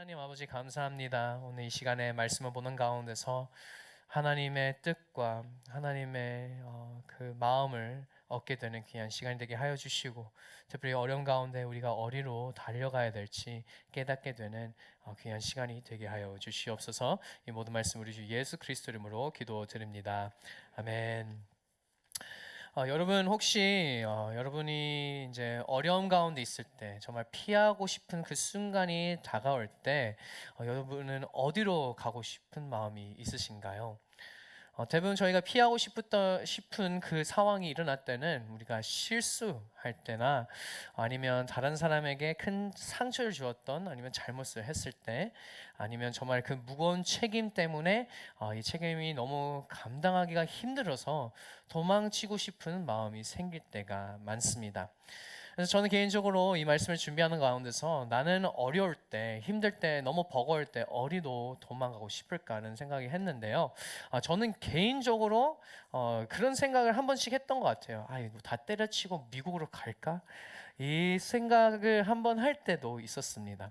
하나님 아버지 감사합니다. 오늘 이 시간에 말씀을 보는 가운데서 하나님의 뜻과 하나님의 그 마음을 얻게 되는 귀한 시간이 되게 하여 주시고, 특별히 어려운 가운데 우리가 어디로 달려가야 될지 깨닫게 되는 귀한 시간이 되게 하여 주시옵소서. 이 모든 말씀 우리 주 예수 그리스도 이름으로 기도드립니다. 아멘. 여러분 혹시 여러분이 이제 어려움 가운데 있을 때 정말 피하고 싶은 그 순간이 다가올 때 여러분은 어디로 가고 싶은 마음이 있으신가요? 대부분 저희가 피하고 싶은 그 상황이 일어날 때는 우리가 실수할 때나 아니면 다른 사람에게 큰 상처를 주었던 아니면 잘못을 했을 때 아니면 정말 그 무거운 책임 때문에 이 책임이 너무 감당하기가 힘들어서 도망치고 싶은 마음이 생길 때가 많습니다. 그래서 저는 개인적으로 이 말씀을 준비하는 가운데서 나는 어려울 때, 힘들 때, 너무 버거울 때 어디로 도망가고 싶을까 하는 생각이 했는데요. 저는 개인적으로 그런 생각을 한 번씩 했던 것 같아요. 이거 다 때려치고 미국으로 갈까? 이 생각을 한 번 할 때도 있었습니다.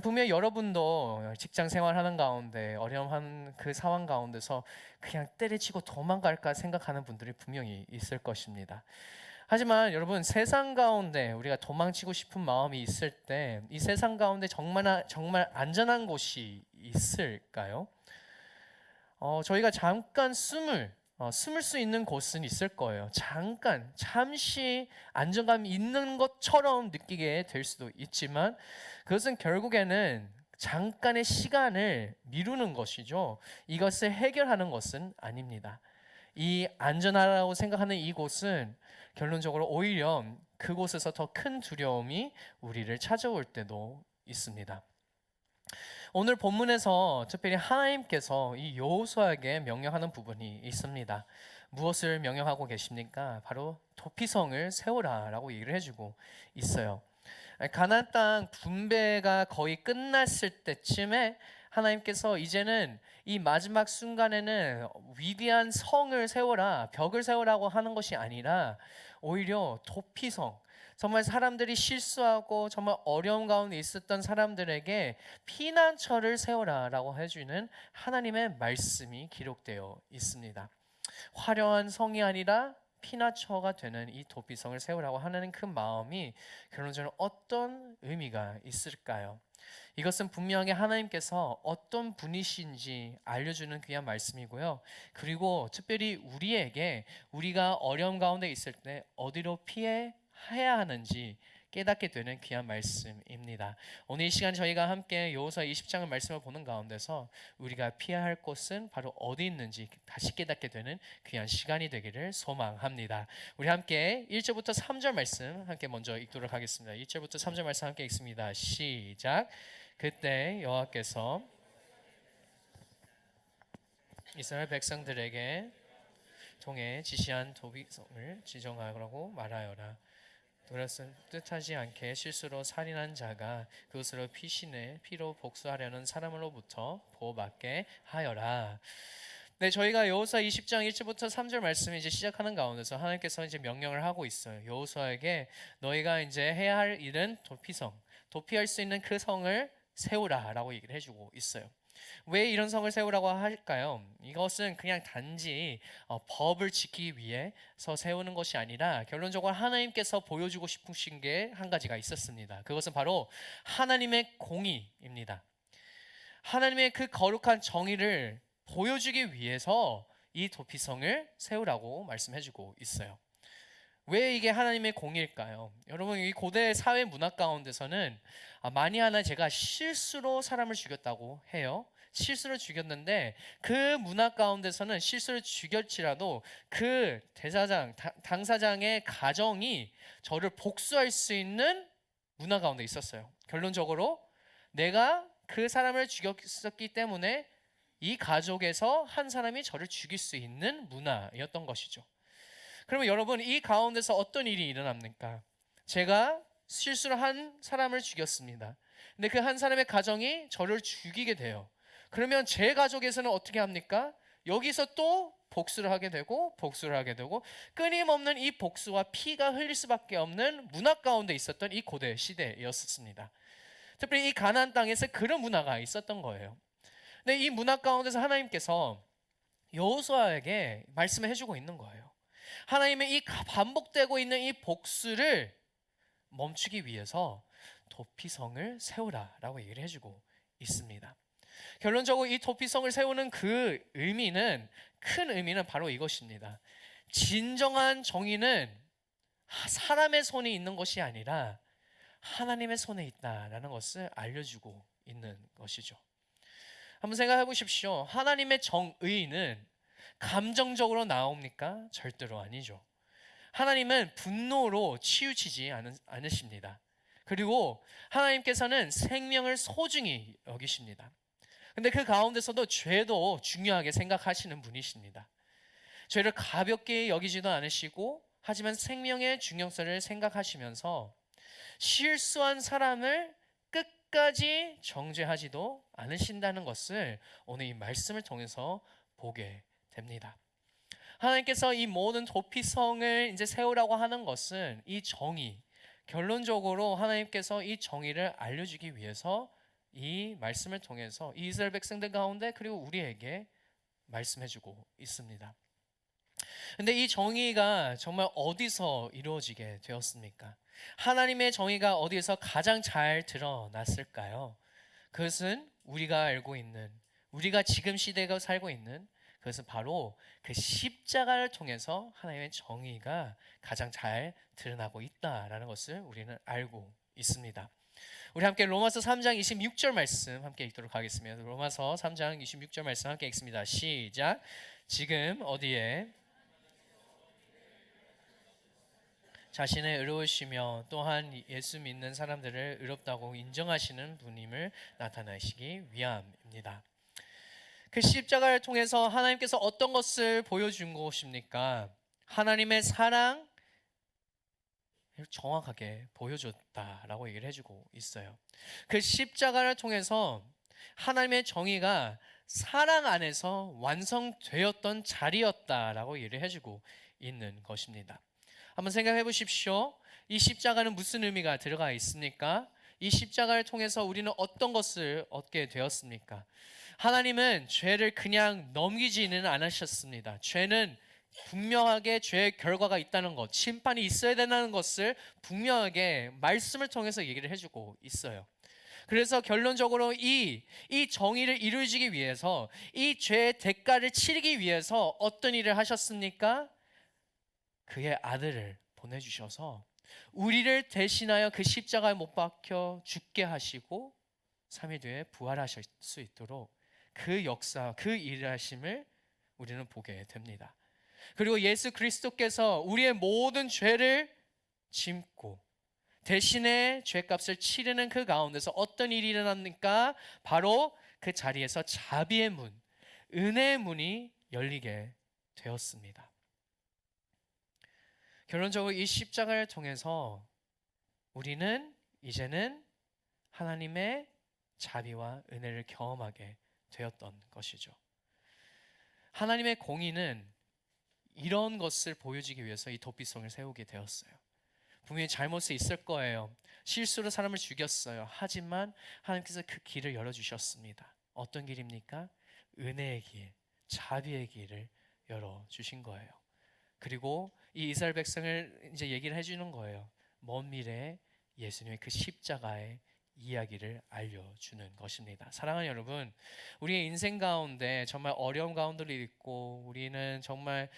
분명히 여러분도 직장 생활하는 가운데 어려운 그 상황 가운데서 그냥 때려치고 도망갈까 생각하는 분들이 분명히 있을 것입니다. 하지만 여러분, 세상 가운데 우리가 도망치고 싶은 마음이 있을 때 이 세상 가운데 정말 안전한 곳이 있을까요? 저희가 잠깐 숨을 수 있는 곳은 있을 거예요. 잠시 안정감이 있는 것처럼 느끼게 될 수도 있지만 그것은 결국에는 잠깐의 시간을 미루는 것이죠. 이것을 해결하는 것은 아닙니다. 이 안전하다고 생각하는 이곳은 결론적으로 오히려 그곳에서 더 큰 두려움이 우리를 찾아올 때도 있습니다. 오늘 본문에서 특별히 하나님께서 이 여호수아에게 명령하는 부분이 있습니다. 무엇을 명령하고 계십니까? 바로 도피성을 세우라라고 얘기를 해주고 있어요. 가나안 땅 분배가 거의 끝났을 때쯤에 하나님께서 이제는 이 마지막 순간에는 위대한 성을 세워라, 벽을 세우라고 하는 것이 아니라 오히려 도피성, 정말 사람들이 실수하고 정말 어려운 가운데 있었던 사람들에게 피난처를 세워라라고 해주는 하나님의 말씀이 기록되어 있습니다. 화려한 성이 아니라 피난처가 되는 이 도피성을 세우라고 하는 그 마음이 결론적으로 어떤 의미가 있을까요? 이것은 분명히 하나님께서 어떤 분이신지 알려주는 귀한 말씀이고요. 그리고 특별히 우리에게 우리가 어려움 가운데 있을 때 어디로 피해야 하는지 깨닫게 되는 귀한 말씀입니다. 오늘 이 시간 저희가 함께 여호수아 20장의 말씀을 보는 가운데서 우리가 피해야 할 곳은 바로 어디 있는지 다시 깨닫게 되는 귀한 시간이 되기를 소망합니다. 우리 함께 1절부터 3절 말씀 함께 먼저 읽도록 하겠습니다. 1절부터 3절 말씀 함께 읽습니다. 시작. 그때 여호와께서 이스라엘 백성들에게 통해 지시한 도피성을 지정하라고 말하여라. 그것은 뜻하지 않게 실수로 살인한 자가 그것으로 피로 복수하려는 사람으로부터 보호받게 하여라. 네, 저희가 여호수아 20장 1절부터 3절 말씀을 이제 시작하는 가운데서 하나님께서 이제 명령을 하고 있어요. 여호수아에게 너희가 이제 해야 할 일은 도피할 수 있는 그 성을 세우라라고 얘기를 해주고 있어요. 왜 이런 성을 세우라고 할까요? 이것은 그냥 단지 법을 지키기 위해서 세우는 것이 아니라 결론적으로 하나님께서 보여주고 싶으신 게 한 가지가 있었습니다. 그것은 바로 하나님의 공의입니다. 하나님의 그 거룩한 정의를 보여주기 위해서 이 도피성을 세우라고 말씀해주고 있어요. 왜 이게 하나님의 공일까요? 여러분, 이 고대 사회 문화 가운데서는 만이 하나 제가 실수로 사람을 죽였다고 해요. 실수로 죽였는데 그 문화 가운데서는 실수를 죽였지라도 그 당사장의 가정이 저를 복수할 수 있는 문화 가운데 있었어요. 결론적으로 내가 그 사람을 죽였었기 때문에 이 가족에서 한 사람이 저를 죽일 수 있는 문화였던 것이죠. 그러면 여러분, 이 가운데서 어떤 일이 일어납니까? 제가 실수로 한 사람을 죽였습니다. 근데 그 한 사람의 가정이 저를 죽이게 돼요. 그러면 제 가족에서는 어떻게 합니까? 여기서 또 복수를 하게 되고 끊임없는 이 복수와 피가 흘릴 수밖에 없는 문화 가운데 있었던 이 고대 시대였습니다. 특별히 이 가나안 땅에서 그런 문화가 있었던 거예요. 근데 이 문화 가운데서 하나님께서 여호수아에게 말씀을 해주고 있는 거예요. 하나님의 이 반복되고 있는 이 복수를 멈추기 위해서 도피성을 세우라라고 얘기를 해주고 있습니다. 결론적으로 이 도피성을 세우는 그 의미는, 큰 의미는 바로 이것입니다. 진정한 정의는 사람의 손에 있는 것이 아니라 하나님의 손에 있다라는 것을 알려주고 있는 것이죠. 한번 생각해 보십시오. 하나님의 정의는 감정적으로 나옵니까? 절대로 아니죠. 하나님은 분노로 치우치지 않으십니다. 그리고 하나님께서는 생명을 소중히 여기십니다. 근데 그 가운데서도 죄도 중요하게 생각하시는 분이십니다. 죄를 가볍게 여기지도 않으시고, 하지만 생명의 중요성을 생각하시면서 실수한 사람을 끝까지 정죄하지도 않으신다는 것을 오늘 이 말씀을 통해서 보게 됩니다. 하나님께서 이 모든 도피성을 이제 세우라고 하는 것은 이 정의, 결론적으로 하나님께서 이 정의를 알려주기 위해서 이 말씀을 통해서 이스라엘 백성들 가운데 그리고 우리에게 말씀해주고 있습니다. 근데 이 정의가 정말 어디서 이루어지게 되었습니까? 하나님의 정의가 어디에서 가장 잘 드러났을까요? 그것은 우리가 알고 있는, 우리가 지금 시대가 살고 있는, 그것은 바로 그 십자가를 통해서 하나님의 정의가 가장 잘 드러나고 있다라는 것을 우리는 알고 있습니다. 우리 함께 로마서 3장 26절 말씀 함께 읽도록 하겠습니다. 로마서 3장 26절 말씀 함께 읽습니다. 시작. 지금 어디에 자신의 의로우시며 또한 예수 믿는 사람들을 의롭다고 인정하시는 분임을 나타내시기 위함입니다. 그 십자가를 통해서 하나님께서 어떤 것을 보여준 것입니까? 하나님의 사랑 정확하게 보여줬다라고 얘기를 해주고 있어요. 그 십자가를 통해서 하나님의 정의가 사랑 안에서 완성되었던 자리였다라고 얘기를 해주고 있는 것입니다. 한번 생각해 보십시오. 이 십자가는 무슨 의미가 들어가 있습니까? 이 십자가를 통해서 우리는 어떤 것을 얻게 되었습니까? 하나님은 죄를 그냥 넘기지는 않으셨습니다. 죄는 분명하게 죄의 결과가 있다는 것, 심판이 있어야 된다는 것을 분명하게 말씀을 통해서 얘기를 해주고 있어요. 그래서 결론적으로 이 정의를 이루어지기 위해서, 이 죄의 대가를 치르기 위해서 어떤 일을 하셨습니까? 그의 아들을 보내주셔서 우리를 대신하여 그 십자가에 못 박혀 죽게 하시고 3일 뒤에 부활하실 수 있도록 그 역사, 그 일하심을 우리는 보게 됩니다. 그리고 예수 그리스도께서 우리의 모든 죄를 짐고 대신에 죄값을 치르는 그 가운데서 어떤 일이 일어납니까? 바로 그 자리에서 자비의 문, 은혜의 문이 열리게 되었습니다. 결론적으로 이 십자가를 통해서 우리는 이제는 하나님의 자비와 은혜를 경험하게 되었던 것이죠. 하나님의 공의는 이런 것을 보여주기 위해서 이 도피성을 세우게 되었어요. 분명히 잘못이 있을 거예요. 실수로 사람을 죽였어요. 하지만 하나님께서 그 길을 열어주셨습니다. 어떤 길입니까? 은혜의 길, 자비의 길을 열어주신 거예요. 그리고 이 이스라엘 백성을 이제 얘기를 해주는 거예요. 먼 미래에 예수님의 그 십자가의 이야기를 알려주는 것입니다. 사랑하는 여러분, 우리의 인생 가운데 정말 어려운 가운데도 있고 우리는 정말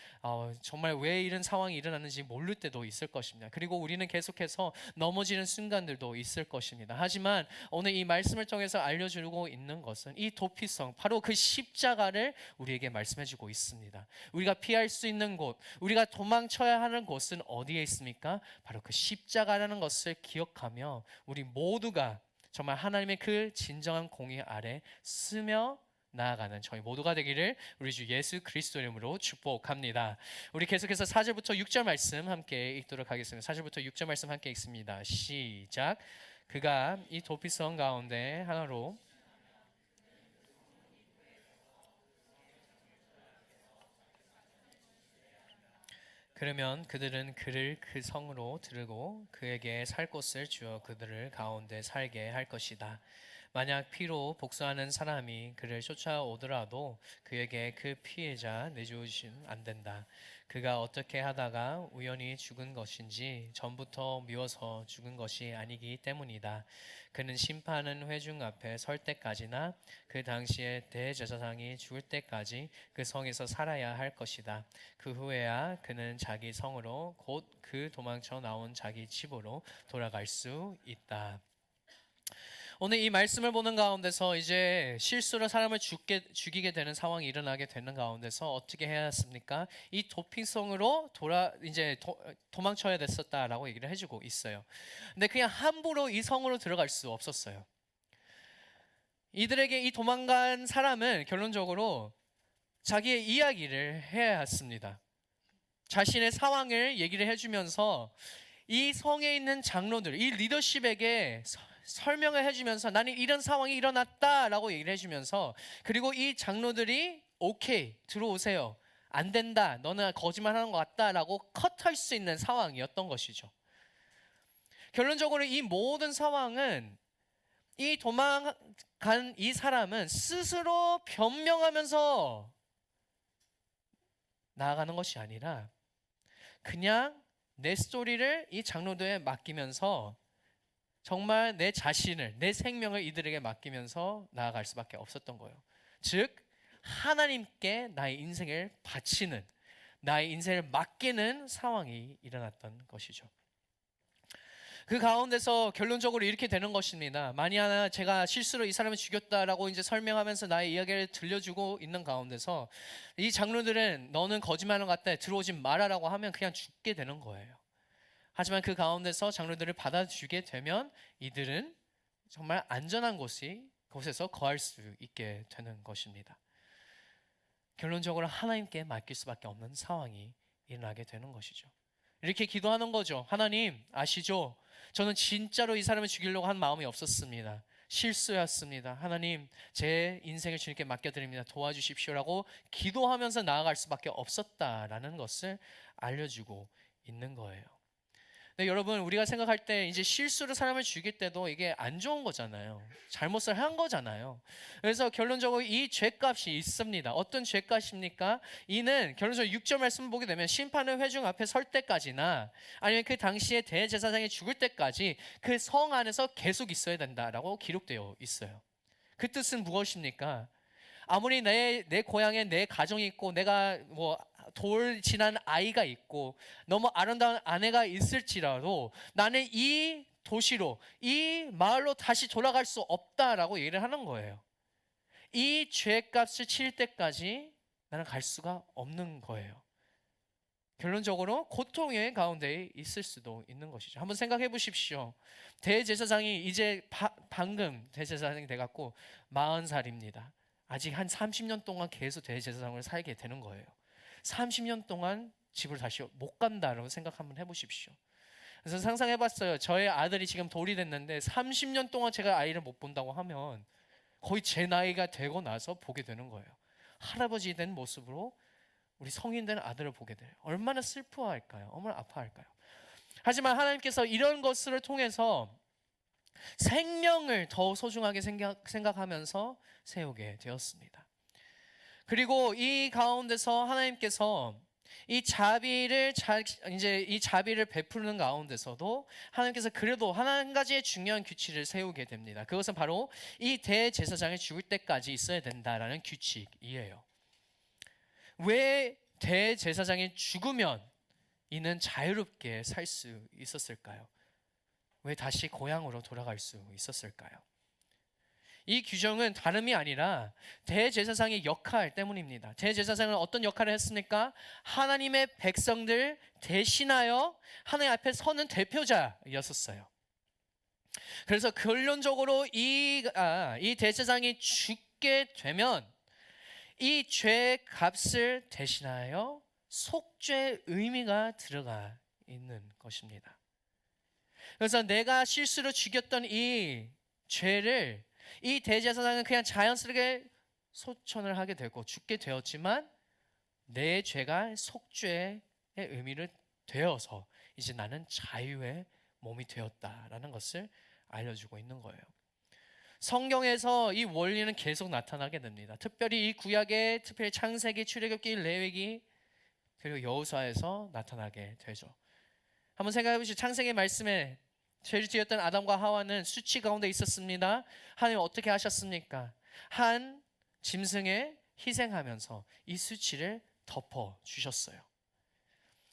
왜 이런 상황이 일어나는지 모를 때도 있을 것입니다. 그리고 우리는 계속해서 넘어지는 순간들도 있을 것입니다. 하지만 오늘 이 말씀을 통해서 알려주고 있는 것은 이 도피성, 바로 그 십자가를 우리에게 말씀해주고 있습니다. 우리가 피할 수 있는 곳, 우리가 도망쳐야 하는 곳은 어디에 있습니까? 바로 그 십자가라는 것을 기억하며 우리 모두가 정말 하나님의 그 진정한 공의 아래 쓰며 나아가는 저희 모두가 되기를 우리 주 예수 그리스도 이름으로 축복합니다. 우리 계속해서 4절부터 6절 말씀 함께 읽도록 하겠습니다. 4절부터 6절 말씀 함께 읽습니다. 시작. 그가 이 도피성 가운데 하나로 그러면 그들은 그를 그 성으로 들고 그에게 살 곳을 주어 그들을 가운데 살게 할 것이다. 만약 피로 복수하는 사람이 그를 쫓아오더라도 그에게 그 피해자 내주시면 안 된다. 그가 어떻게 하다가 우연히 죽은 것인지 전부터 미워서 죽은 것이 아니기 때문이다. 그는 심판은 회중 앞에 설 때까지나 그 당시에 대제사장이 죽을 때까지 그 성에서 살아야 할 것이다. 그 후에야 그는 자기 성으로 곧 그 도망쳐 나온 자기 집으로 돌아갈 수 있다. 오늘 이 말씀을 보는 가운데서 이제 실수로 사람을 죽이게 되는 상황이 일어나게 되는 가운데서 어떻게 해야 했습니까? 이 도피성으로 도망쳐야 됐었다라고 얘기를 해주고 있어요. 근데 그냥 함부로 이 성으로 들어갈 수 없었어요. 이들에게 이 도망간 사람은 결론적으로 자기의 이야기를 해야 했습니다. 자신의 상황을 얘기를 해주면서 이 성에 있는 장로들, 이 리더십에게 설명을 해주면서 나는 이런 상황이 일어났다라고 얘기를 해주면서, 그리고 이 장로들이 오케이 들어오세요, 안 된다, 너는 거짓말하는 것 같다라고 컷할 수 있는 상황이었던 것이죠. 결론적으로 이 모든 상황은 이 도망간 이 사람은 스스로 변명하면서 나아가는 것이 아니라 그냥 내 스토리를 이 장로들에 맡기면서 정말 내 자신을, 내 생명을 이들에게 맡기면서 나아갈 수밖에 없었던 거예요. 즉 하나님께 나의 인생을 바치는, 나의 인생을 맡기는 상황이 일어났던 것이죠. 그 가운데서 결론적으로 이렇게 되는 것입니다. 만약 제가 실수로 이 사람을 죽였다라고 이제 설명하면서 나의 이야기를 들려주고 있는 가운데서 이 장로들은 너는 거짓말하는 것 같다, 들어오지 말아라고 하면 그냥 죽게 되는 거예요. 하지만 그 가운데서 장로들을 받아주게 되면 이들은 정말 안전한 곳에서 거할 수 있게 되는 것입니다. 결론적으로 하나님께 맡길 수밖에 없는 상황이 일어나게 되는 것이죠. 이렇게 기도하는 거죠. 하나님 아시죠? 저는 진짜로 이 사람을 죽이려고 한 마음이 없었습니다. 실수였습니다. 하나님 제 인생을 주님께 맡겨드립니다. 도와주십시오라고 기도하면서 나아갈 수밖에 없었다라는 것을 알려주고 있는 거예요. 네, 여러분 우리가 생각할 때 이제 실수로 사람을 죽일 때도 이게 안 좋은 거잖아요. 잘못을 한 거잖아요. 그래서 결론적으로 이 죄값이 있습니다. 어떤 죄값입니까? 이는 결론적으로 6절 말씀을 보게 되면 심판의 회중 앞에 설 때까지나 아니면 그 당시에 대제사장이 죽을 때까지 그 성 안에서 계속 있어야 된다라고 기록되어 있어요. 그 뜻은 무엇입니까? 아무리 내 고향에 내 가정이 있고 내가 돌 지난 아이가 있고 너무 아름다운 아내가 있을지라도 나는 이 도시로, 이 마을로 다시 돌아갈 수 없다라고 얘기를 하는 거예요. 이 죄값을 치를 때까지 나는 갈 수가 없는 거예요. 결론적으로 고통의 가운데 있을 수도 있는 것이죠. 한번 생각해 보십시오. 대제사장이 이제 방금 대제사장이 돼갖고 40살입니다. 아직 한 30년 동안 계속 대제사장을 살게 되는 거예요. 30년 동안 집을 다시 못 간다라고 생각 한번 해보십시오. 그래서 상상해봤어요. 저의 아들이 지금 돌이 됐는데 30년 동안 제가 아이를 못 본다고 하면 거의 제 나이가 되고 나서 보게 되는 거예요. 할아버지 된 모습으로 우리 성인 된 아들을 보게 돼요. 얼마나 슬퍼할까요? 얼마나 아파할까요? 하지만 하나님께서 이런 것을 통해서 생명을 더 소중하게 생각하면서 세우게 되었습니다. 그리고 이 가운데서 하나님께서 이 자비를 베푸는 가운데서도 하나님께서 그래도 한 가지의 중요한 규칙을 세우게 됩니다. 그것은 바로 이 대제사장이 죽을 때까지 있어야 된다라는 규칙이에요. 왜 대제사장이 죽으면 이는 자유롭게 살 수 있었을까요? 왜 다시 고향으로 돌아갈 수 있었을까요? 이 규정은 다름이 아니라 대제사장의 역할 때문입니다. 대제사장은 어떤 역할을 했습니까? 하나님의 백성들 대신하여 하나님 앞에 서는 대표자였었어요. 그래서 결론적으로 이 대제사장이 죽게 되면 이 죄 값을 대신하여 속죄의 의미가 들어가 있는 것입니다. 그래서 내가 실수로 죽였던 이 죄를 이 대제사장은 그냥 자연스럽게 소천을 하게 되고 죽게 되었지만 내 죄가 속죄의 의미를 되어서 이제 나는 자유의 몸이 되었다라는 것을 알려주고 있는 거예요. 성경에서 이 원리는 계속 나타나게 됩니다. 특별히 이 구약의 특별히 창세기, 출애굽기, 레위기 그리고 여호수아에서 나타나게 되죠. 한번 생각해 보시죠. 창세기 말씀에 죄를 지었던 아담과 하와는 수치 가운데 있었습니다. 하나님 어떻게 하셨습니까? 한 짐승에 희생하면서 이 수치를 덮어 주셨어요.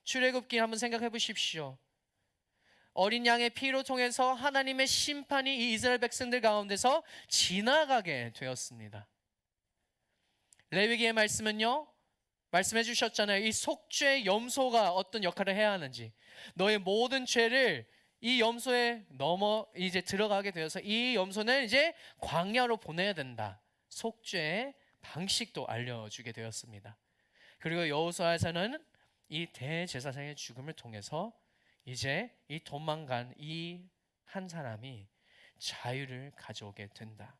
출애굽기 한번 생각해 보십시오. 어린 양의 피로 통해서 하나님의 심판이 이 이스라엘 백성들 가운데서 지나가게 되었습니다. 레위기의 말씀은요, 말씀해 주셨잖아요. 이 속죄의 염소가 어떤 역할을 해야 하는지, 너의 모든 죄를 이 염소에 넘어 이제 들어가게 되어서 이 염소는 이제 광야로 보내야 된다. 속죄의 방식도 알려주게 되었습니다. 그리고 여호수아에서는 이 대제사장의 죽음을 통해서 이제 이 도망간 이 한 사람이 자유를 가져오게 된다.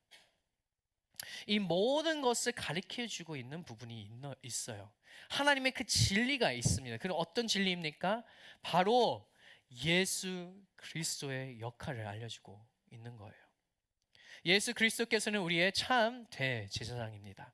이 모든 것을 가르쳐 주고 있는 부분이 있어요. 하나님의 그 진리가 있습니다. 그럼 어떤 진리입니까? 바로 예수 그리스도의 역할을 알려주고 있는 거예요. 예수 그리스도께서는 우리의 참 대제사장입니다.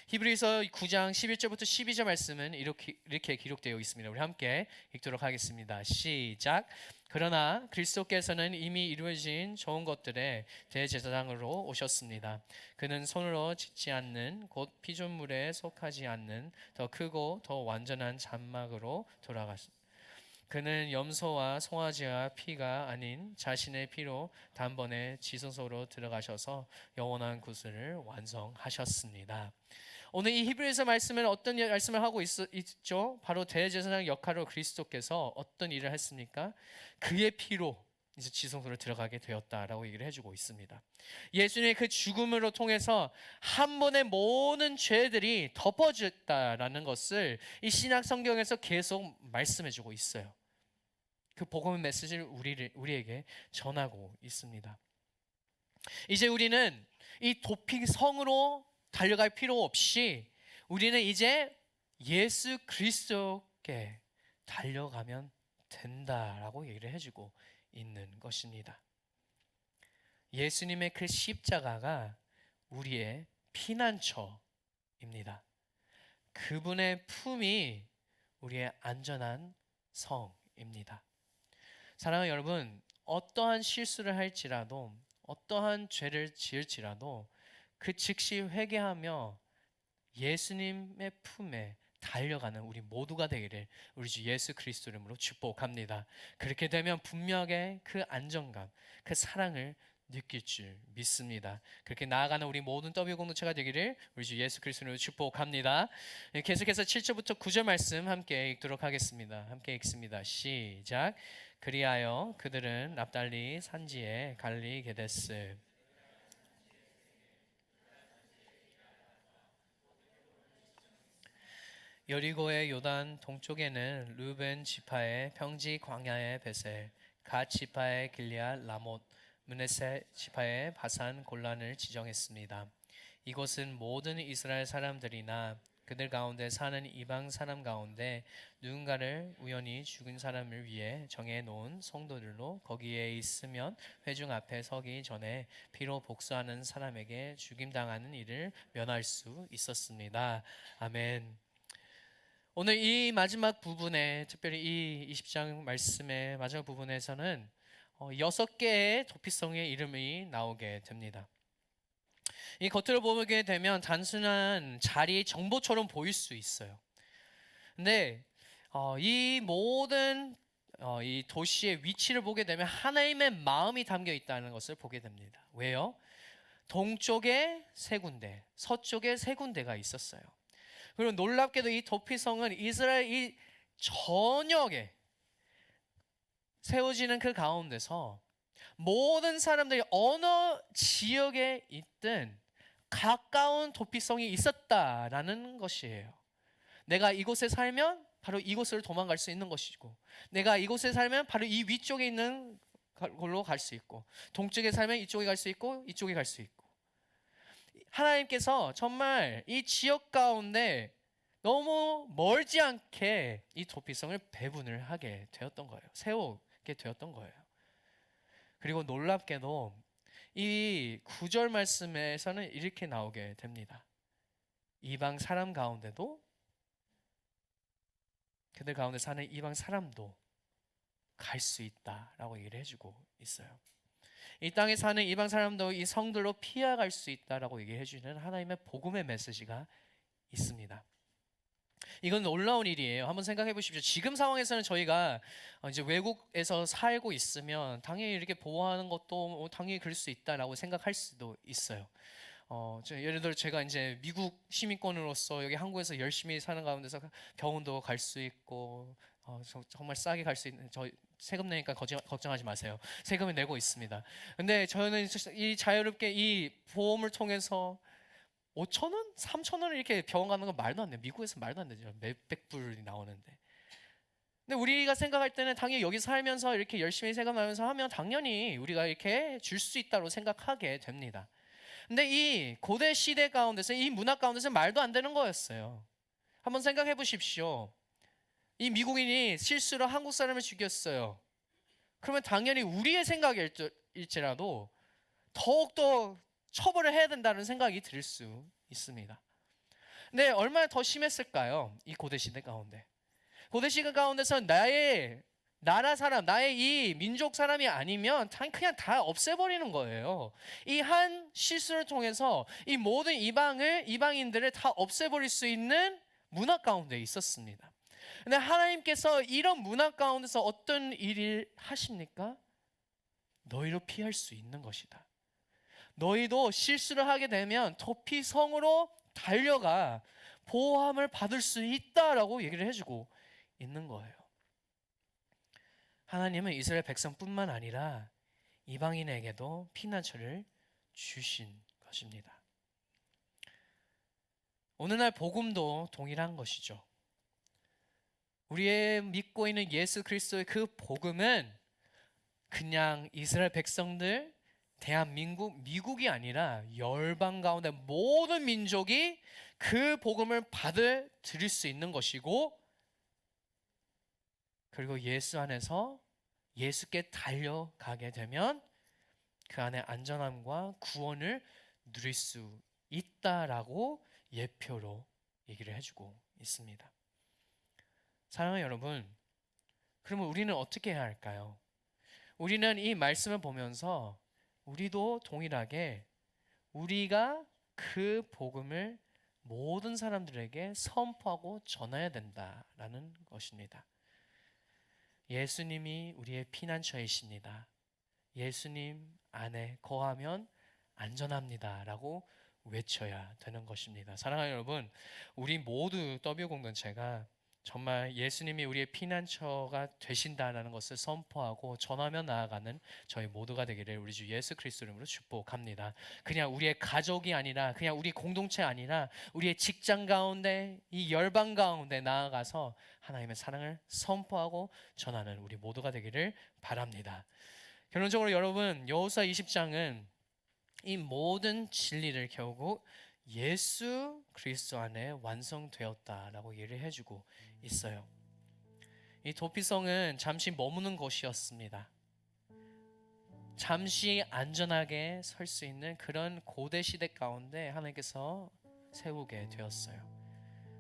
히브리서 9장 11절부터 12절 말씀은 이렇게 기록되어 있습니다. 우리 함께 읽도록 하겠습니다. 시작. 그러나 그리스도께서는 이미 이루어진 좋은 것들의 대제사장으로 오셨습니다. 그는 손으로 짓지 않는 곧 피조물에 속하지 않는 더 크고 더 완전한 장막으로 돌아가셨습니다. 그는 염소와 송아지와 피가 아닌 자신의 피로 단번에 지성소로 들어가셔서 영원한 구슬을 완성하셨습니다. 오늘 이 히브리서 말씀은 어떤 말씀을 하고 있죠? 바로 대제사장 역할로 그리스도께서 어떤 일을 했습니까? 그의 피로 이제 지성소로 들어가게 되었다라고 얘기를 해주고 있습니다. 예수님의 그 죽음으로 통해서 한 번의 모든 죄들이 덮어졌다라는 것을 이 신약 성경에서 계속 말씀해주고 있어요. 그 복음의 메시지를 우리에게 전하고 있습니다. 이제 우리는 이 도피성으로 달려갈 필요 없이 우리는 이제 예수 그리스도께 달려가면 된다라고 얘기를 해주고 있는 것입니다. 예수님의 그 십자가가 우리의 피난처입니다. 그분의 품이 우리의 안전한 성입니다. 사랑하는 여러분, 어떠한 실수를 할지라도 어떠한 죄를 지을지라도 그 즉시 회개하며 예수님의 품에 달려가는 우리 모두가 되기를 우리 주 예수 그리스도 이름으로 축복합니다. 그렇게 되면 분명하게 그 안정감, 그 사랑을 느낄 줄 믿습니다. 그렇게 나아가는 우리 모든 더비 공동체가 되기를 우리 주 예수 그리스도로 축복합니다. 계속해서 7절부터 9절 말씀 함께 읽도록 하겠습니다. 함께 읽습니다. 시작. 그리하여 그들은 납달리 산지에 갈리게 됐을. 여리고의 요단 동쪽에는 르벤 지파의 평지 광야의 베셀, 갓 지파의 길리앗 라못, 므네세 지파의 바산 골란을 지정했습니다. 이곳은 모든 이스라엘 사람들이나 그들 가운데 사는 이방 사람 가운데 누군가를 우연히 죽은 사람을 위해 정해 놓은 성도들로 거기에 있으면 회중 앞에 서기 전에 피로 복수하는 사람에게 죽임당하는 일을 면할 수 있었습니다. 아멘. 오늘 이 마지막 부분에 특별히 이 20장 말씀의 마지막 부분에서는 6개의 도피성의 이름이 나오게 됩니다. 이 겉으로 보게 되면 단순한 자리 정보처럼 보일 수 있어요. 근데 이 모든 이 도시의 위치를 보게 되면 하나님의 마음이 담겨 있다는 것을 보게 됩니다. 왜요? 동쪽에 3군데, 서쪽에 3군데가 있었어요. 그리고 놀랍게도 이 도피성은 이스라엘 이 전역에 세워지는 그 가운데서 모든 사람들이 어느 지역에 있든 가까운 도피성이 있었다라는 것이에요. 내가 이곳에 살면 바로 이곳을 도망갈 수 있는 것이고, 내가 이곳에 살면 바로 이 위쪽에 있는 걸로 갈 수 있고, 동쪽에 살면 이쪽에 갈 수 있고, 이쪽에 갈 수 있고, 하나님께서 정말 이 지역 가운데 너무 멀지 않게 이 도피성을 배분을 하게 되었던 거예요. 세우게 되었던 거예요. 그리고 놀랍게도 이 9절 말씀에서는 이렇게 나오게 됩니다. 이방 사람 가운데도, 그들 가운데 사는 이방 사람도 갈 수 있다라고 얘기를 해주고 있어요. 이 땅에 사는 이방 사람도 이 성들로 피해갈 수 있다라고 얘기해 주는 하나님의 복음의 메시지가 있습니다. 이건 놀라운 일이에요. 한번 생각해 보십시오. 지금 상황에서는 저희가 이제 외국에서 살고 있으면 당연히 이렇게 보호하는 것도 당연히 그럴 수 있다라고 생각할 수도 있어요. 예를 들어 제가 이제 미국 시민권으로서 여기 한국에서 열심히 사는 가운데서 병원도 갈 수 있고 정말 싸게 갈 수 있는, 저 세금 내니까 걱정하지 마세요. 세금을 내고 있습니다. 근데 저는 이 자유롭게 이 보험을 통해서 5천 원, 3천 원을 이렇게 병원 가는 건 말도 안 돼요. 미국에서 말도 안 되죠. 몇백 불이 나오는데. 근데 우리가 생각할 때는 당연히 여기 살면서 이렇게 열심히 세금하면서 하면 당연히 우리가 이렇게 줄 수 있다고 생각하게 됩니다. 근데 이 고대 시대 가운데서, 이 문화 가운데서 말도 안 되는 거였어요. 한번 생각해 보십시오. 이 미국인이 실수로 한국 사람을 죽였어요. 그러면 당연히 우리의 생각일지라도 더욱더 처벌을 해야 된다는 생각이 들 수 있습니다. 근데 얼마나 더 심했을까요? 이 고대 시대 가운데. 고대 시대 가운데서 나의 나라 사람, 나의 이 민족 사람이 아니면 그냥 다 없애버리는 거예요. 이 한 실수를 통해서 이 모든 이방인들을 다 없애버릴 수 있는 문화 가운데 있었습니다. 근데 하나님께서 이런 문화 가운데서 어떤 일을 하십니까? 너희로 피할 수 있는 것이다. 너희도 실수를 하게 되면 도피성으로 달려가 보호함을 받을 수 있다라고 얘기를 해주고 있는 거예요. 하나님은 이스라엘 백성뿐만 아니라 이방인에게도 피난처를 주신 것입니다. 오늘날 복음도 동일한 것이죠. 우리의 믿고 있는 예수 그리스도의 그 복음은 그냥 이스라엘 백성들, 대한민국, 미국이 아니라 열방 가운데 모든 민족이 그 복음을 받아들일 수 있는 것이고, 그리고 예수 안에서 예수께 달려가게 되면 그 안에 안전함과 구원을 누릴 수 있다라고 예표로 얘기를 해주고 있습니다. 사랑하는 여러분, 그러면 우리는 어떻게 해야 할까요? 우리는 이 말씀을 보면서 우리도 동일하게 우리가 그 복음을 모든 사람들에게 선포하고 전해야 된다라는 것입니다. 예수님이 우리의 피난처이십니다. 예수님 안에 거하면 안전합니다라고 외쳐야 되는 것입니다. 사랑하는 여러분, 우리 모두 더뷰 공동체가 정말 예수님이 우리의 피난처가 되신다는 것을 선포하고 전하며 나아가는 저희 모두가 되기를 우리 주 예수 그리스도 이름으로 축복합니다. 그냥 우리의 가족이 아니라, 그냥 우리 공동체 아니라 우리의 직장 가운데, 이 열방 가운데 나아가서 하나님의 사랑을 선포하고 전하는 우리 모두가 되기를 바랍니다. 결론적으로 여러분, 여호수아 20장은 이 모든 진리를 결국 예수 그리스도 안에 완성되었다라고 얘기를 해주고 있어요. 이 도피성은 잠시 머무는 곳이었습니다. 잠시 안전하게 설 수 있는 그런 고대 시대 가운데 하나님께서 세우게 되었어요.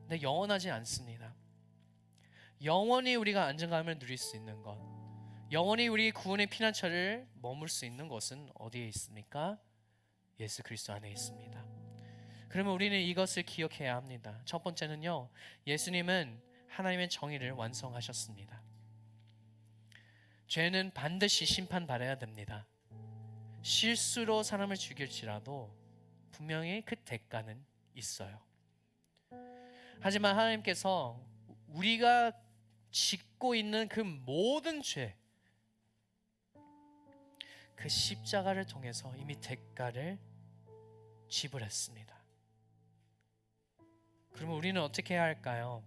근데 영원하지 않습니다. 영원히 우리가 안정감을 누릴 수 있는 것, 영원히 우리 구원의 피난처를 머물 수 있는 곳은 어디에 있습니까? 예수 그리스도 안에 있습니다. 그러면 우리는 이것을 기억해야 합니다. 첫 번째는요, 예수님은 하나님의 정의를 완성하셨습니다. 죄는 반드시 심판받아야 됩니다. 실수로 사람을 죽일지라도 분명히 그 대가는 있어요. 하지만 하나님께서 우리가 짓고 있는 그 모든 죄, 그 십자가를 통해서 이미 대가를 지불했습니다. 그러면 우리는 어떻게 해야 할까요?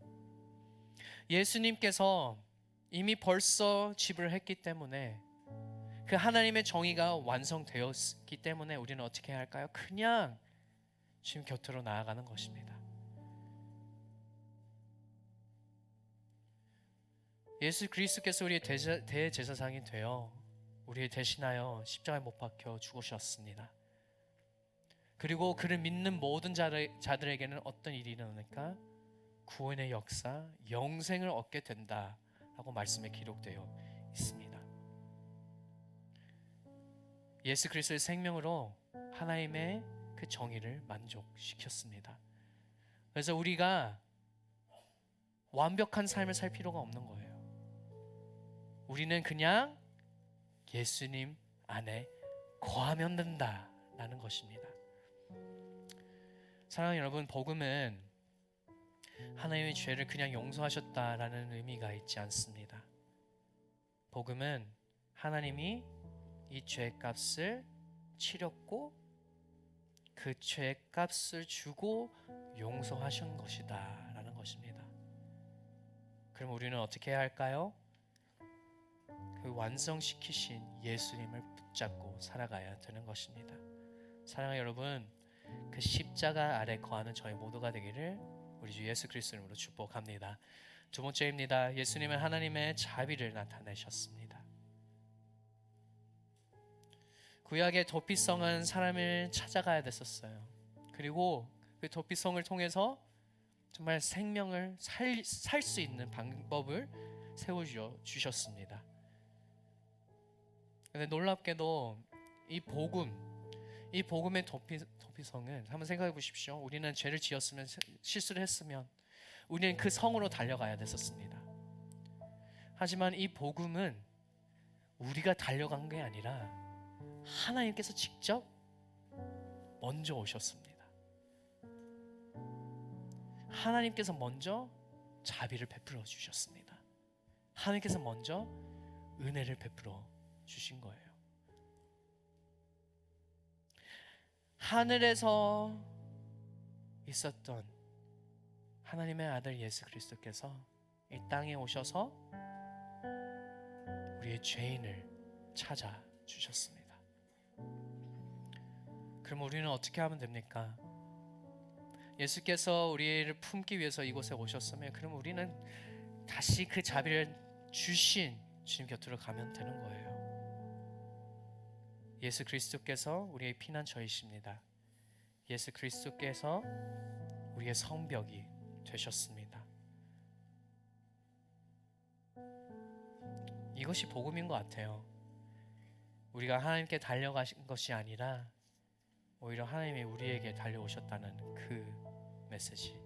예수님께서 이미 벌써 지불을 했기 때문에, 그 하나님의 정의가 완성되었기 때문에 우리는 어떻게 해야 할까요? 그냥 주님 곁으로 나아가는 것입니다. 예수 그리스도께서 우리의 대제사장이 되어 우리를 대신하여 십자가에 못 박혀 죽으셨습니다. 그리고 그를 믿는 모든 자들에게는 어떤 일이 일어나니까 구원의 역사, 영생을 얻게 된다라고 말씀에 기록되어 있습니다. 예수 그리스도의 생명으로 하나님의 그 정의를 만족시켰습니다. 그래서 우리가 완벽한 삶을 살 필요가 없는 거예요. 우리는 그냥 예수님 안에 거하면 된다라는 것입니다. 사랑하는 여러분, 복음은 하나님의 죄를 그냥 용서하셨다라는 의미가 있지 않습니다. 복음은 하나님이 이 죄값을 치렀고 그 죄값을 주고 용서하신 것이다 라는 것입니다. 그럼 우리는 어떻게 해야 할까요? 그 완성시키신 예수님을 붙잡고 살아가야 되는 것입니다. 사랑하는 여러분, 그 십자가 아래 거하는 저희 모두가 되기를 우리 주 예수 그리스도 이름으로 축복합니다. 두 번째입니다. 예수님은 하나님의 자비를 나타내셨습니다. 구약의 도피성은 사람을 찾아가야 됐었어요. 그리고 그 도피성을 통해서 정말 생명을 살 수 있는 방법을 세워주셨습니다. 근데 놀랍게도 이 복음의 도피성은 한번 생각해 보십시오. 우리는 죄를 지었으면, 실수를 했으면 우리는 그 성으로 달려가야 됐었습니다. 하지만 이 복음은 우리가 달려간 게 아니라 하나님께서 직접 먼저 오셨습니다. 하나님께서 먼저 자비를 베풀어 주셨습니다. 하나님께서 먼저 은혜를 베풀어 주신 거예요. 하늘에서 있었던 하나님의 아들 예수 그리스도께서 이 땅에 오셔서 우리의 죄인을 찾아 주셨습니다. 그럼 우리는 어떻게 하면 됩니까? 예수께서 우리를 품기 위해서 이곳에 오셨으면 그럼 우리는 다시 그 자비를 주신 주님 곁으로 가면 되는 거예요. 예수 그리스도께서 우리의 피난처이십니다. 예수 그리스도께서 우리의 성벽이 되셨습니다. 이것이 복음인 것 같아요. 우리가 하나님께 달려가신 것이 아니라 오히려 하나님이 우리에게 달려오셨다는 그 메시지.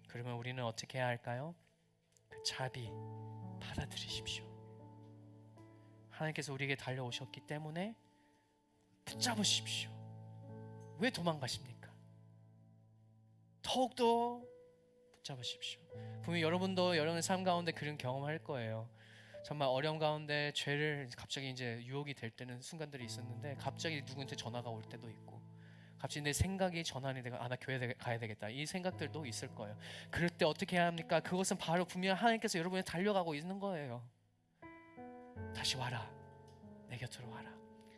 그러면 우리는 어떻게 해야 할까요? 그 자비 받아들이십시오. 하나님께서 우리에게 달려오셨기 때문에 붙잡으십시오. 왜 도망가십니까? 더욱더 붙잡으십시오. 분명히 여러분도 여러분의 삶 가운데 그런 경험할 거예요. 정말 어려움 가운데 죄를 갑자기 이제 유혹이 될 때는 순간들이 있었는데 갑자기 누구한테 전화가 올 때도 있고 갑자기 내 생각이 전환이 되고 나 교회 가야 되겠다 이 생각들도 있을 거예요. 그럴 때 어떻게 해야 합니까? 그것은 바로 분명히 하나님께서 여러분을 달려가고 있는 거예요. 다시 와라. 내 곁으로 와라.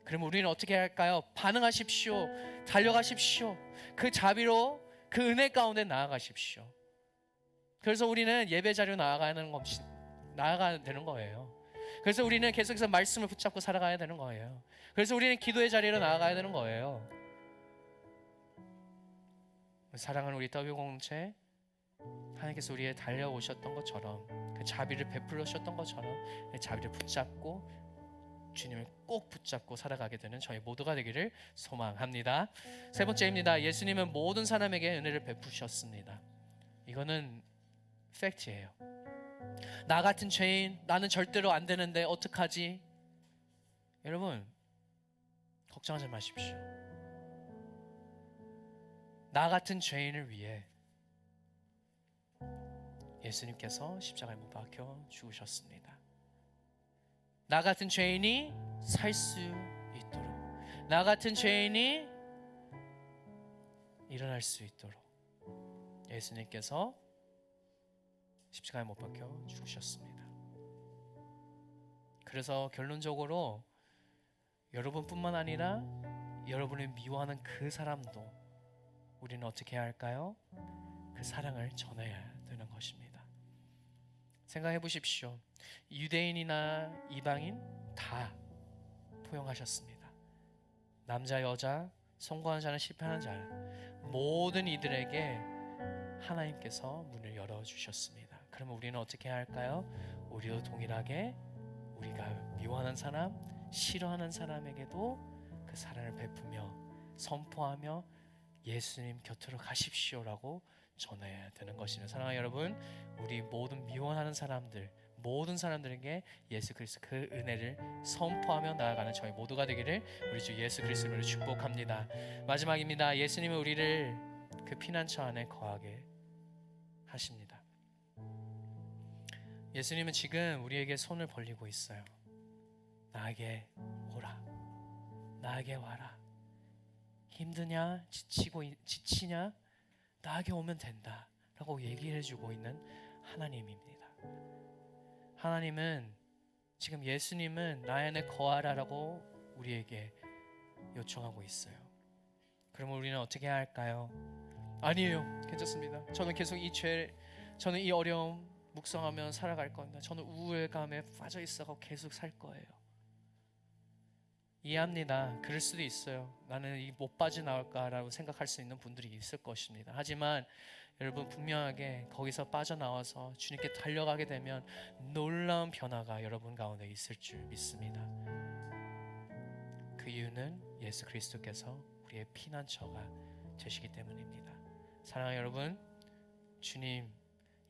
그러면 우리는 어떻게 할까요? 반응하십시오. 달려가십시오. 그 자비로 그 은혜 가운데 나아가십시오. 그래서 우리는 예배 자리로 나아가야 되는 거예요. 그래서 우리는 계속해서 말씀을 붙잡고 살아가야 되는 거예요. 그래서 우리는 기도의 자리로 나아가야 되는 거예요. 사랑하는 우리 더비 공동체, 하나님께서 우리에 달려오셨던 것처럼 그 자비를 베풀으셨던 것처럼 그 자비를 붙잡고 주님을 꼭 붙잡고 살아가게 되는 저희 모두가 되기를 소망합니다. 세 번째입니다. 예수님은 모든 사람에게 은혜를 베푸셨습니다. 이거는 팩트예요. 나 같은 죄인, 나는 절대로 안 되는데 어떡하지? 여러분 걱정하지 마십시오. 나 같은 죄인을 위해 예수님께서 십자가에 못 박혀 죽으셨습니다. 나 같은 죄인이 살 수 있도록, 나 같은 죄인이 일어날 수 있도록 예수님께서 십자가에 못 박혀 죽으셨습니다. 그래서 결론적으로 여러분뿐만 아니라 여러분을 미워하는 그 사람도 우리는 어떻게 해야 할까요? 그 사랑을 전해야 되는 것입니다. 생각해 보십시오. 유대인이나 이방인 다 포용하셨습니다. 남자, 여자, 성공한 자는 실패하는 자, 모든 이들에게 하나님께서 문을 열어주셨습니다. 그러면 우리는 어떻게 해야 할까요? 우리도 동일하게 우리가 미워하는 사람, 싫어하는 사람에게도 그 사랑을 베푸며 선포하며 예수님 곁으로 가십시오라고 전해야 되는 것입니다. 사랑하는 여러분, 우리 모든 미워하는 사람들, 모든 사람들에게 예수 그리스도 그 은혜를 선포하며 나아가는 저희 모두가 되기를 우리 주 예수 그리스도로 축복합니다. 마지막입니다. 예수님은 우리를 그 피난처 안에 거하게 하십니다. 예수님은 지금 우리에게 손을 벌리고 있어요. 나에게 오라, 나에게 와라. 힘드냐, 지치냐, 나에게 오면 된다 라고 얘기를 해주고 있는 하나님입니다. 하나님은 지금 예수님은 나의 안에 거하라라고 우리에게 요청하고 있어요. 그러면 우리는 어떻게 해야 할까요? 아니에요, 괜찮습니다. 저는 계속 저는 이 어려움 묵상하며 살아갈 겁니다. 저는 우울감에 빠져 있어서 계속 살 거예요. 이해합니다. 그럴 수도 있어요. 나는 못 빠져나올까라고 생각할 수 있는 분들이 있을 것입니다. 하지만 여러분, 분명하게 거기서 빠져나와서 주님께 달려가게 되면 놀라운 변화가 여러분 가운데 있을 줄 믿습니다. 그 이유는 예수 그리스도께서 우리의 피난처가 되시기 때문입니다. 사랑하는 여러분, 주님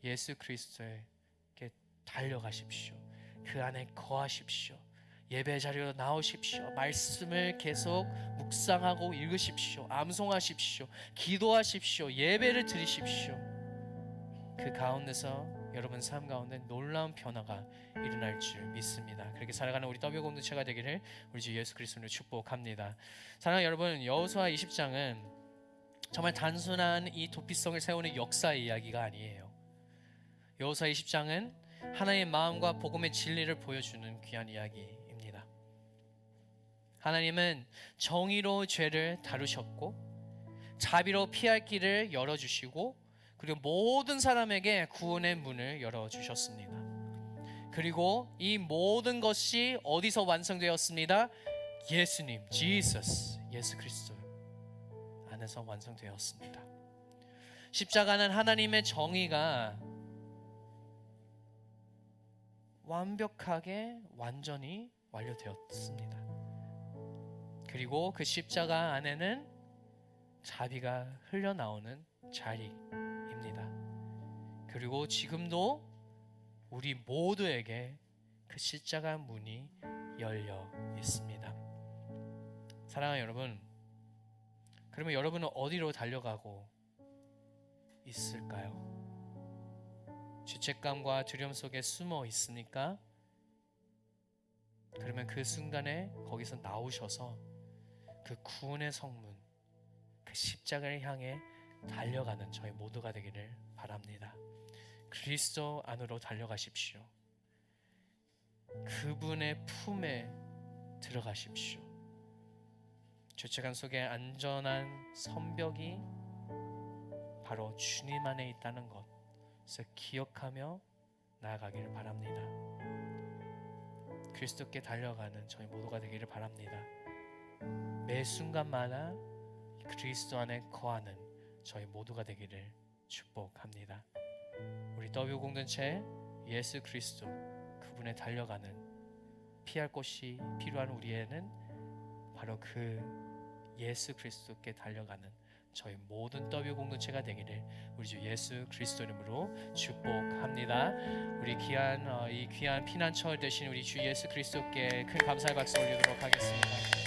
예수 그리스도에게 달려가십시오. 그 안에 거하십시오. 예배 자리로 나오십시오. 말씀을 계속 묵상하고 읽으십시오. 암송하십시오. 기도하십시오. 예배를 드리십시오. 그 가운데서 여러분 삶 가운데 놀라운 변화가 일어날 줄 믿습니다. 그렇게 살아가는 우리 더비 공동체가 되기를 우리 주 예수 그리스도로 축복합니다. 사랑하는 여러분, 여호수아 20장은 정말 단순한 이 도피성을 세우는 역사의 이야기가 아니에요. 여호수아 20장은 하나님의 마음과 복음의 진리를 보여주는 귀한 이야기입니다. 하나님은 정의로 죄를 다루셨고 자비로 피할 길을 열어주시고 그리고 모든 사람에게 구원의 문을 열어주셨습니다. 그리고 이 모든 것이 어디서 완성되었습니다? 예수님, Jesus, 예수 그리스도 안에서 완성되었습니다. 십자가는 하나님의 정의가 완벽하게 완전히 완료되었습니다. 그리고 그 십자가 안에는 자비가 흘러나오는 자리입니다. 그리고 지금도 우리 모두에게 그 십자가 문이 열려 있습니다. 사랑하는 여러분, 그러면 여러분은 어디로 달려가고 있을까요? 죄책감과 두려움 속에 숨어 있으니까 그러면 그 순간에 거기서 나오셔서 그 구원의 성문, 그 십자가를 향해 달려가는 저희 모두가 되기를 바랍니다. 그리스도 안으로 달려가십시오. 그분의 품에 들어가십시오. 죄책감 속에 안전한 선벽이 바로 주님 안에 있다는 것을 기억하며 나아가기를 바랍니다. 그리스도께 달려가는 저희 모두가 되기를 바랍니다. 매 순간마다 그리스도 안에 거하는 저희 모두가 되기를 축복합니다. 우리 더뷰 공동체 예수 그리스도 그분에 달려가는 피할 곳이 필요한 우리에는 바로 그 예수 그리스도께 달려가는 저희 모든 더뷰 공동체가 되기를 우리 주 예수 그리스도 이름으로 축복합니다. 우리 이 귀한 피난처 되신 우리 주 예수 그리스도께 큰 감사의 박수 올리도록 하겠습니다.